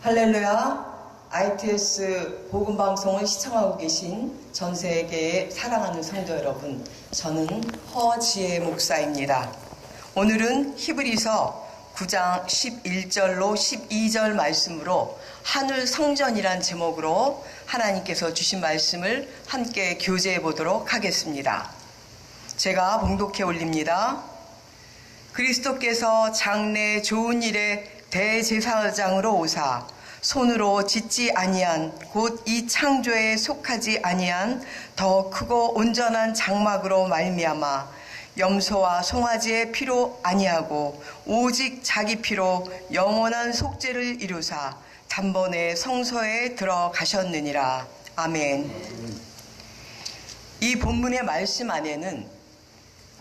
할렐루야. ITS 복음방송을 시청하고 계신 전 세계의 사랑하는 성도 여러분, 저는 허지혜 목사입니다. 오늘은 히브리서 9장 11절로 12절 말씀으로 하늘 성전이란 제목으로 하나님께서 주신 말씀을 함께 교제해 보도록 하겠습니다. 제가 봉독해 올립니다. 그리스도께서 장래 좋은 일에 대제사장으로 오사 손으로 짓지 아니한 곧 이 창조에 속하지 아니한 더 크고 온전한 장막으로 말미암아 염소와 송아지의 피로 아니하고 오직 자기 피로 영원한 속죄를 이루사 단번에 성소에 들어가셨느니라. 아멘. 이 본문의 말씀 안에는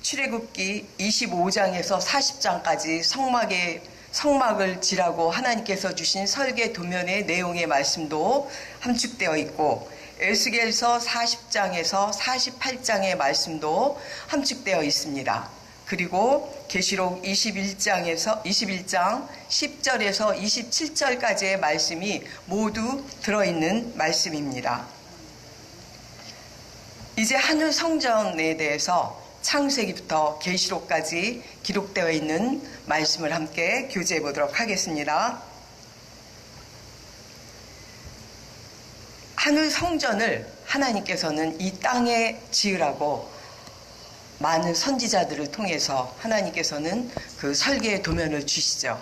출애굽기 25장에서 40장까지 성막을 지라고 하나님께서 주신 설계 도면의 내용의 말씀도 함축되어 있고, 에스겔서 40장에서 48장의 말씀도 함축되어 있습니다. 그리고 계시록 21장 10절에서 27절까지의 말씀이 모두 들어있는 말씀입니다. 이제 하늘 성전에 대해서 창세기부터 계시록까지 기록되어 있는 말씀을 함께 교제해 보도록 하겠습니다. 하늘 성전을 하나님께서는 이 땅에 지으라고 많은 선지자들을 통해서 하나님께서는 그 설계의 도면을 주시죠.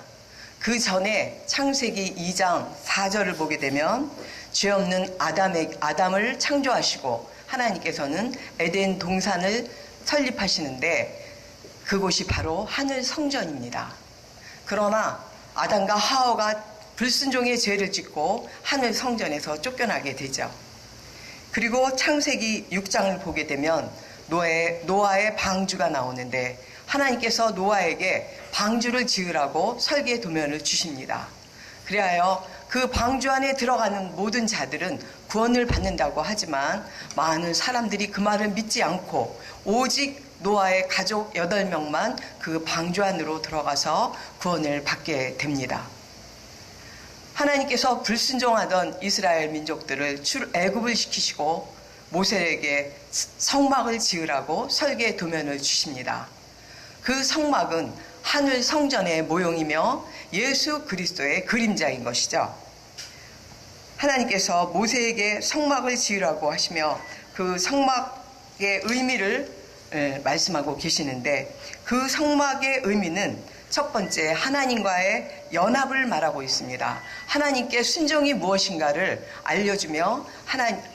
그 전에 창세기 2장 4절을 보게 되면 죄 없는 아담을 창조하시고 하나님께서는 에덴 동산을 설립하시는데 그곳이 바로 하늘 성전입니다. 그러나 아담과 하와가 불순종의 죄를 짓고 하늘 성전에서 쫓겨나게 되죠. 그리고 창세기 6장을 보게 되면 노아의 방주가 나오는데 하나님께서 노아에게 방주를 지으라고 설계 도면을 주십니다. 그리하여 그 방주 안에 들어가는 모든 자들은 구원을 받는다고 하지만 많은 사람들이 그 말을 믿지 않고 오직 노아의 가족 8명만 그 방주 안으로 들어가서 구원을 받게 됩니다. 하나님께서 불순종하던 이스라엘 민족들을 출애굽을 시키시고 모세에게 성막을 지으라고 설계 도면을 주십니다. 그 성막은 하늘 성전의 모형이며 예수 그리스도의 그림자인 것이죠. 하나님께서 모세에게 성막을 지으라고 하시며 그 성막의 의미를 말씀하고 계시는데, 그 성막의 의미는 첫 번째 하나님과의 연합을 말하고 있습니다. 하나님께 순종이 무엇인가를 알려주며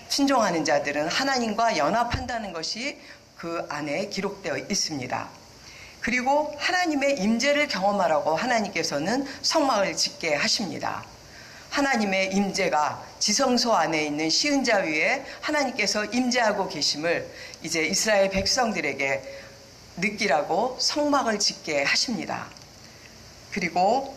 순종하는 자들은 하나님과 연합한다는 것이 그 안에 기록되어 있습니다. 그리고 하나님의 임재를 경험하라고 하나님께서는 성막을 짓게 하십니다. 하나님의 임재가 지성소 안에 있는 시은자 위에 하나님께서 임재하고 계심을 이제 이스라엘 백성들에게 느끼라고 성막을 짓게 하십니다. 그리고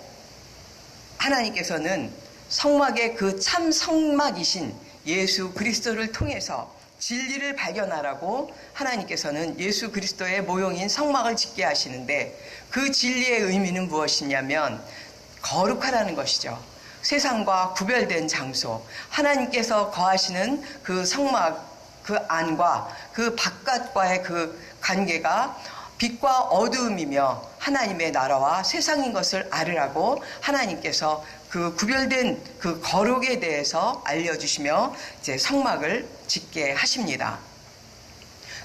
하나님께서는 성막의 그 참 성막이신 예수 그리스도를 통해서 진리를 발견하라고 하나님께서는 예수 그리스도의 모형인 성막을 짓게 하시는데, 그 진리의 의미는 무엇이냐면 거룩하다는 것이죠. 세상과 구별된 장소, 하나님께서 거하시는 그 성막 그 안과 그 바깥과의 그 관계가 빛과 어두움이며 하나님의 나라와 세상인 것을 알으라고 하나님께서 그 구별된 그 거룩에 대해서 알려주시며 이제 성막을 짓게 하십니다.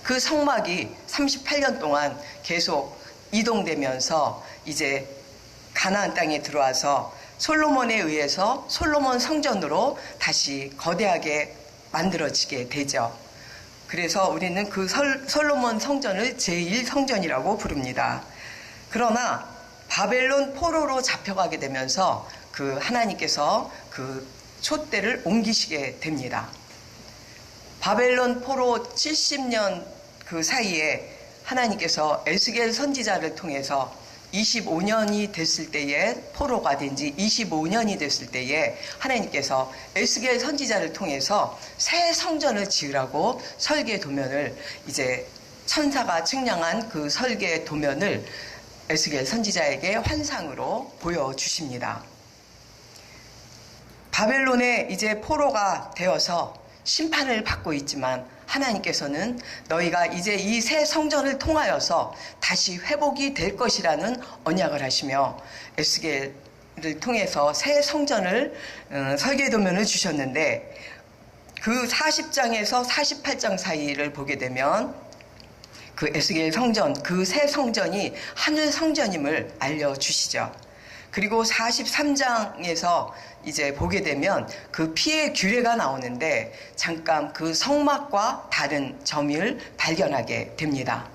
그 성막이 38년 동안 계속 이동되면서 이제 가나안 땅에 들어와서 솔로몬에 의해서 솔로몬 성전으로 다시 거대하게 만들어지게 되죠. 그래서 우리는 그 솔로몬 성전을 제1성전이라고 부릅니다. 그러나 바벨론 포로로 잡혀가게 되면서 그 하나님께서 그 촛대를 옮기시게 됩니다. 바벨론 포로 70년 그 사이에 하나님께서 에스겔 선지자를 통해서 25년이 됐을 때에, 포로가 된 지 25년이 됐을 때에 하나님께서 에스겔 선지자를 통해서 새 성전을 지으라고 설계 도면을, 이제 천사가 측량한 그 설계 도면을 에스겔 선지자에게 환상으로 보여주십니다. 바벨론에 이제 포로가 되어서 심판을 받고 있지만 하나님께서는 너희가 이제 이 새 성전을 통하여서 다시 회복이 될 것이라는 언약을 하시며 에스겔을 통해서 새 성전을 설계도면을 주셨는데 그 40장에서 48장 사이를 보게 되면 그 에스겔 성전, 그 새 성전이 하늘 성전임을 알려주시죠. 그리고 43장에서 이제 보게 되면 그 피의 규례가 나오는데 잠깐 그 성막과 다른 점을 발견하게 됩니다.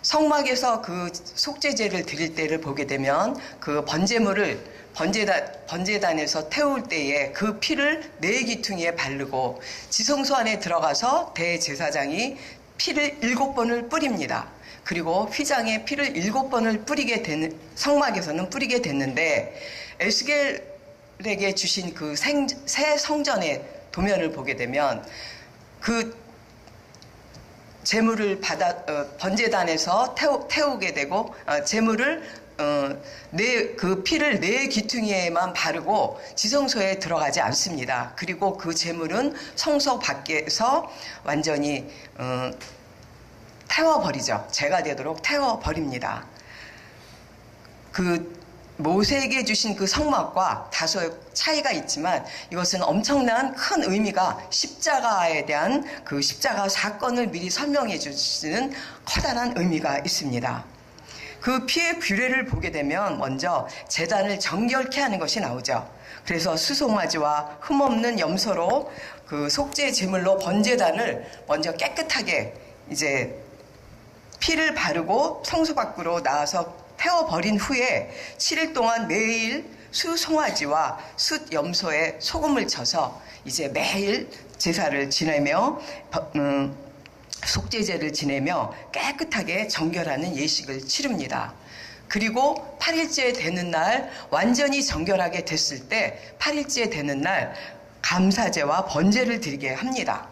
성막에서 그 속죄제를 드릴 때를 보게 되면 그 번제물을 번제단에서 태울 때에 그 피를 네 귀퉁이에 바르고 지성소 안에 들어가서 대제사장이 피를 7번을 뿌립니다. 그리고 휘장에 피를 7번을 뿌리게 되는, 성막에서는 뿌리게 됐는데 에스겔에게 주신 그 새 성전의 도면을 보게 되면 그 제물을 번제단에서 태우게 되고 제물을 그 피를 네 귀퉁이에만 바르고 지성소에 들어가지 않습니다. 그리고 그 제물은 성소 밖에서 완전히 태워버리죠. 제가 되도록 태워버립니다. 그 모세에게 주신 그 성막과 다소 차이가 있지만 이것은 엄청난 큰 의미가 십자가에 대한 그 십자가 사건을 미리 설명해 주시는 커다란 의미가 있습니다. 그 피의 규례를 보게 되면 먼저 제단을 정결케 하는 것이 나오죠. 그래서 수송아지와 흠없는 염소로 그 속죄 제물로 번제단을 먼저 깨끗하게 이제 피를 바르고 성소 밖으로 나와서 태워버린 후에 7일 동안 매일 수송아지와 숫염소에 소금을 쳐서 이제 매일 제사를 지내며 속죄제를 지내며 깨끗하게 정결하는 예식을 치릅니다. 그리고 8일째 되는 날 완전히 정결하게 됐을 때 8일째 되는 날 감사제와 번제를 드리게 합니다.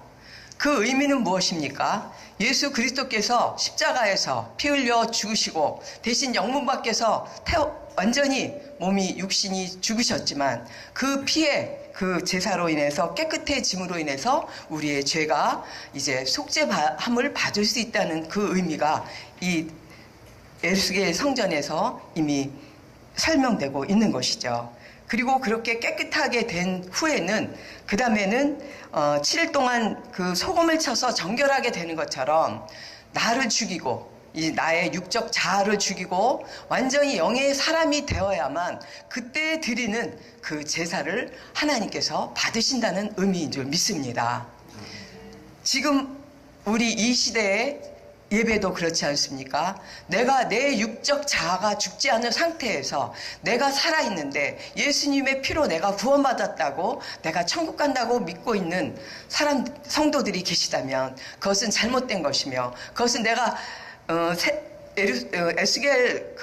그 의미는 무엇입니까? 예수 그리스도께서 십자가에서 피 흘려 죽으시고 대신 영문 밖에서 완전히 몸이 육신이 죽으셨지만 그 피에 그 제사로 인해서 깨끗해짐으로 인해서 우리의 죄가 이제 속죄함을 받을 수 있다는 그 의미가 이 에스겔 성전에서 이미 설명되고 있는 것이죠. 그리고 그렇게 깨끗하게 된 후에는 그 다음에는 7일 동안 그 소금을 쳐서 정결하게 되는 것처럼 나를 죽이고 이 나의 육적 자아를 죽이고 완전히 영의 사람이 되어야만 그때 드리는 그 제사를 하나님께서 받으신다는 의미인 줄 믿습니다. 지금 우리 이 시대에 예배도 그렇지 않습니까? 내가 내 육적 자아가 죽지 않은 상태에서 내가 살아있는데 예수님의 피로 내가 구원받았다고 내가 천국 간다고 믿고 있는 성도들이 계시다면 그것은 잘못된 것이며 그것은 내가 에스겔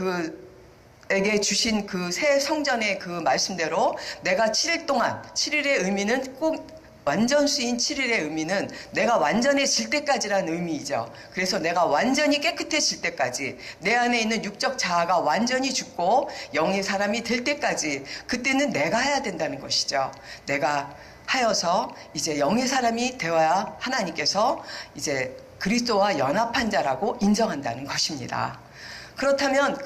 에게 주신 그 새 성전의 그 말씀대로 내가 7일 동안 7일의 의미는 꼭 완전수인 7일의 의미는 내가 완전해질 때까지라는 의미이죠. 그래서 내가 완전히 깨끗해질 때까지 내 안에 있는 육적 자아가 완전히 죽고 영의 사람이 될 때까지 그때는 내가 해야 된다는 것이죠. 내가 하여서 이제 영의 사람이 되어야 하나님께서 이제 그리스도와 연합한 자라고 인정한다는 것입니다. 그렇다면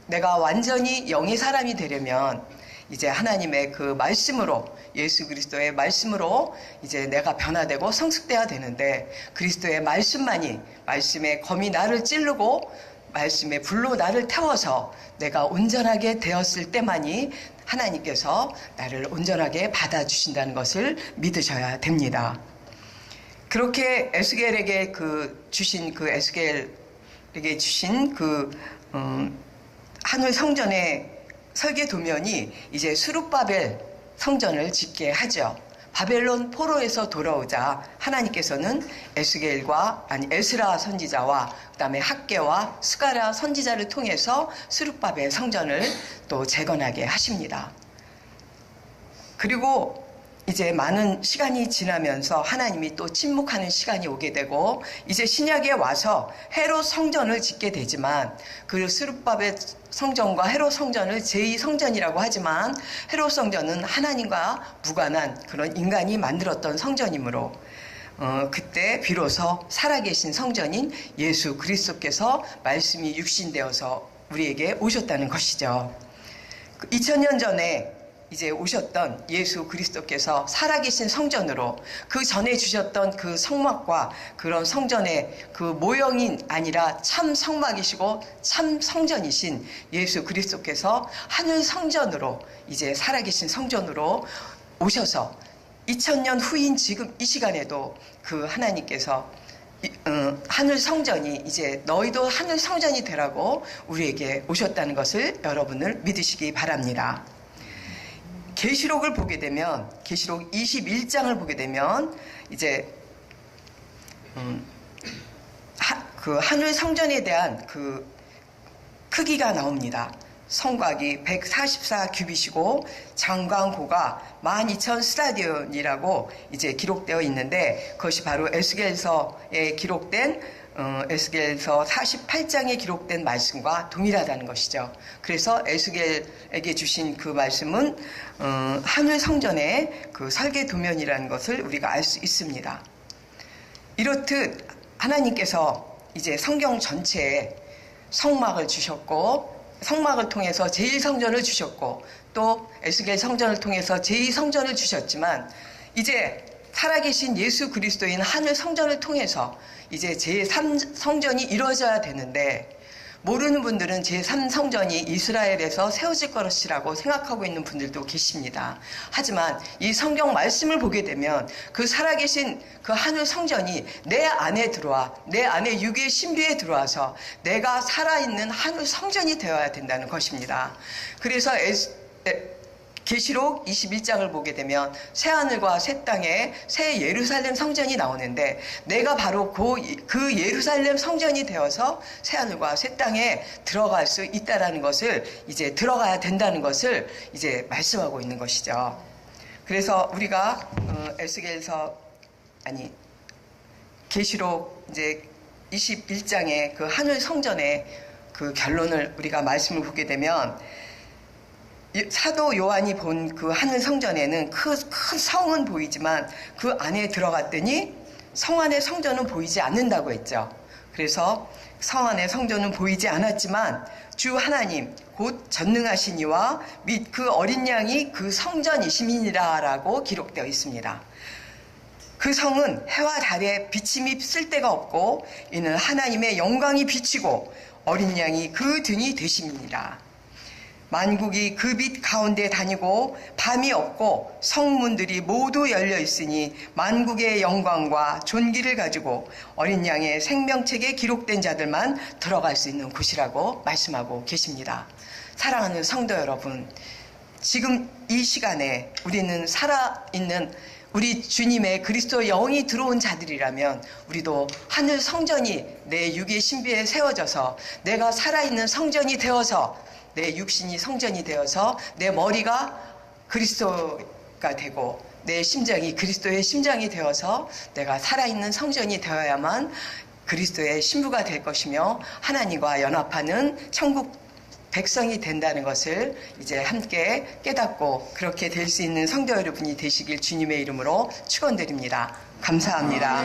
내가 완전히 영의 사람이 되려면 이제 하나님의 그 말씀으로 예수 그리스도의 말씀으로 이제 내가 변화되고 성숙돼야 되는데 그리스도의 말씀만이 말씀의 검이 나를 찌르고 말씀의 불로 나를 태워서 내가 온전하게 되었을 때만이 하나님께서 나를 온전하게 받아주신다는 것을 믿으셔야 됩니다. 그렇게 에스겔에게 주신 하늘 성전의 설계 도면이 이제 스룹바벨 성전을 짓게 하죠. 바벨론 포로에서 돌아오자 하나님께서는 에스라 선지자와 그다음에 학개와 스가랴 선지자를 통해서 스룹바벨 성전을 또 재건하게 하십니다. 그리고 이제 많은 시간이 지나면서 하나님이 또 침묵하는 시간이 오게 되고 이제 신약에 와서 헤롯 성전을 짓게 되지만 그 스룹바벨 성전과 헤롯 성전을 제2성전이라고 하지만 헤롯 성전은 하나님과 무관한 그런 인간이 만들었던 성전이므로 그때 비로소 살아계신 성전인 예수 그리스도께서 말씀이 육신되어서 우리에게 오셨다는 것이죠. 2000년 전에 이제 오셨던 예수 그리스도께서 살아계신 성전으로 그 전에 주셨던 그 성막과 그런 성전의 그 모형이 아니라 참 성막이시고 참 성전이신 예수 그리스도께서 하늘 성전으로 이제 살아계신 성전으로 오셔서 2000년 후인 지금 이 시간에도 그 하나님께서 하늘 성전이 이제 너희도 하늘 성전이 되라고 우리에게 오셨다는 것을 여러분을 믿으시기 바랍니다. 계시록을 보게 되면 계시록 21장을 보게 되면 이제 그 하늘 성전에 대한 그 크기가 나옵니다. 성곽이 144규빗이고 장광고가 12,000 스타디온이라고 이제 기록되어 있는데 그것이 바로 에스겔서에 기록된 에스겔서 48장에 기록된 말씀과 동일하다는 것이죠. 그래서 에스겔에게 주신 그 말씀은 하늘 성전의 그 설계 도면이라는 것을 우리가 알 수 있습니다. 이렇듯 하나님께서 이제 성경 전체에 성막을 주셨고 성막을 통해서 제1성전을 주셨고 또 에스겔 성전을 통해서 제2성전을 주셨지만 이제 살아계신 예수 그리스도인 하늘 성전을 통해서 이제 제3성전이 이루어져야 되는데 모르는 분들은 제3성전이 이스라엘에서 세워질 것이라고 생각하고 있는 분들도 계십니다. 하지만 이 성경 말씀을 보게 되면 그 살아계신 그 하늘 성전이 내 안에 들어와 내 안에 육의 신비에 들어와서 내가 살아있는 하늘 성전이 되어야 된다는 것입니다. 그래서 계시록 21장을 보게 되면 새하늘과 새 땅에 새 예루살렘 성전이 나오는데 내가 바로 그 예루살렘 성전이 되어서 새하늘과 새 땅에 들어갈 수 있다라는 것을 이제 들어가야 된다는 것을 이제 말씀하고 있는 것이죠. 그래서 우리가 계시록 이제 21장의 그 하늘 성전의 그 결론을 우리가 말씀을 보게 되면 사도 요한이 본 그 하늘 성전에는 큰 성은 보이지만 그 안에 들어갔더니 성 안의 성전은 보이지 않는다고 했죠. 그래서 성 안의 성전은 보이지 않았지만 주 하나님 곧 전능하신 이와 및 그 어린 양이 그 성전이심이니라라고 기록되어 있습니다. 그 성은 해와 달에 비침이 쓸 데가 없고 이는 하나님의 영광이 비치고 어린 양이 그 등이 되심이니라. 만국이 그 빛 가운데 다니고 밤이 없고 성문들이 모두 열려 있으니 만국의 영광과 존귀를 가지고 어린 양의 생명책에 기록된 자들만 들어갈 수 있는 곳이라고 말씀하고 계십니다. 사랑하는 성도 여러분, 지금 이 시간에 우리는 살아있는 우리 주님의 그리스도 영이 들어온 자들이라면 우리도 하늘 성전이 내 육의 신비에 세워져서 내가 살아있는 성전이 되어서 내 육신이 성전이 되어서 내 머리가 그리스도가 되고 내 심장이 그리스도의 심장이 되어서 내가 살아있는 성전이 되어야만 그리스도의 신부가 될 것이며 하나님과 연합하는 천국 백성이 된다는 것을 이제 함께 깨닫고 그렇게 될 수 있는 성도 여러분이 되시길 주님의 이름으로 축원드립니다. 감사합니다.